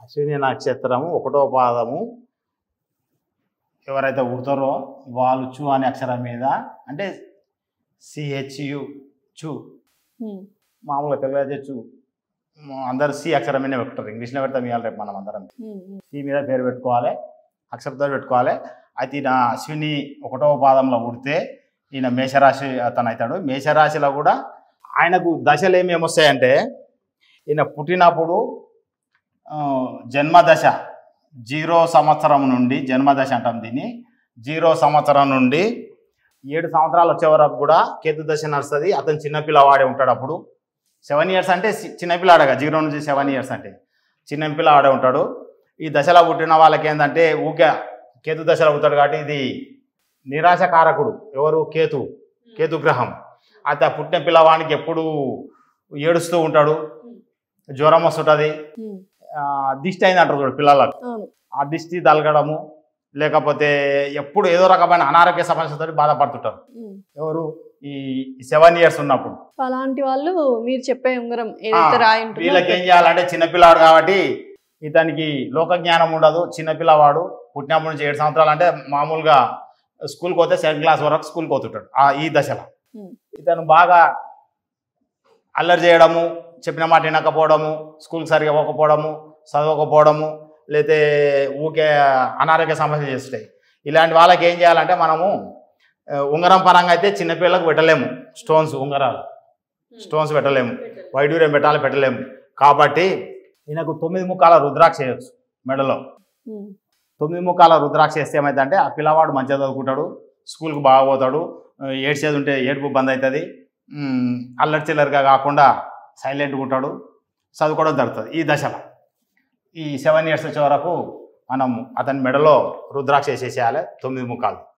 అశ్విని నక్షత్రము ఒకటో పాదము ఎవరైతే పుడతారో వాళ్ళు చు అనే అక్షరం మీద అంటే సిహెచ్యు చు మామూలుగా తెలుగు అయితే చు అందరు సి అక్షరం మీద పెట్టుకుంటారు. ఇంగ్లీష్లో పెడతాం ఇవాళ రేపు మనం అందరం సి మీద పేరు పెట్టుకోవాలి, అక్షరంతో పెట్టుకోవాలి. అయితే ఈయన అశ్విని ఒకటవ పాదంలో పుడితే ఈయన మేషరాశి అతను అవుతాడు. మేషరాశిలో కూడా ఆయనకు దశలు ఏమేమి వస్తాయంటే ఈయన పుట్టినప్పుడు జన్మదశ 0 సంవత్సరం నుండి జన్మదశ అంటాం దీన్ని. 0 సంవత్సరం నుండి 7 సంవత్సరాలు వచ్చే వరకు కూడా కేతు దశ నడుస్తుంది. అతను చిన్నపిల్లవాడే ఉంటాడు. అప్పుడు 7 ఇయర్స్ అంటే చిన్నపిల్లాడగా 0 నుంచి 7 ఇయర్స్ అంటే చిన్నపిల్లవాడే ఉంటాడు. ఈ దశలో పుట్టిన వాళ్ళకి ఏంటంటే ఊకే కేతు దశలో పుట్టాడు కాబట్టి ఇది నిరాశకారకుడు. ఎవరు? కేతు గ్రహం. అయితే ఆ పుట్టిన పిల్లవానికి ఎప్పుడు ఏడుస్తూ ఉంటాడు, జ్వరం వస్తుంటుంది, దిష్టి అయింది అంటారు చూడు పిల్లలకు, ఆ దిష్టి తలగడము లేకపోతే ఎప్పుడు ఏదో రకమైన అనారోగ్య సమస్యతో బాధపడుతుంటారు. ఎవరు? ఈ 7 ఇయర్స్ ఉన్నప్పుడు. అలాంటి వాళ్ళు మీరు చెప్పే ఉంగరం ఏదైతే రాయి ఉంటుందో వీళ్ళకి ఏం చేయాలంటే చిన్నపిల్లవాడు కాబట్టి ఇతనికి లోక జ్ఞానం ఉండదు. చిన్నపిల్లవాడు పుట్టినప్పటి నుంచి 7 సంవత్సరాలు అంటే మామూలుగా స్కూల్కి పోతే 7th క్లాస్ వరకు స్కూల్కి పోతుంటాడు. ఈ దశలో ఇతను బాగా అల్లరి చేయడము, చెప్పిన మాట వినకపోవడము, స్కూల్కి సరిగా పోకపోవడము, చదవకపోవడము, లేతే ఊకే అనారోగ్య సమస్యలు చేస్తాయి. ఇలాంటి వాళ్ళకి ఏం చేయాలంటే మనము ఉంగరం పరంగా అయితే చిన్నపిల్లలకు పెట్టలేము. స్టోన్స్ పెట్టలేము, వైడూర్యం పెట్టలేము. కాబట్టి ఈయనకు 9 ముఖాల రుద్రాక్ష చేయొచ్చు మెడలో. 9 ముఖాల రుద్రాక్ష చేస్తే ఏమైందంటే ఆ పిల్లవాడు మంచిగా చదువుకుంటాడు, స్కూల్కి బాగా పోతాడు, ఏడ్చేది ఉంటే ఏడుపు బంద్ అవుతుంది, అల్లరి చిల్లరిగా కాకుండా సైలెంట్గా ఉంటాడు, చదువుకోవడం జరుగుతుంది. ఈ దశలో ఈ 7 ఇయర్స్ వచ్చే వరకు మనం అతని మెడలో రుద్రాక్ష వేసేసేయాలి 9 ముఖాలు.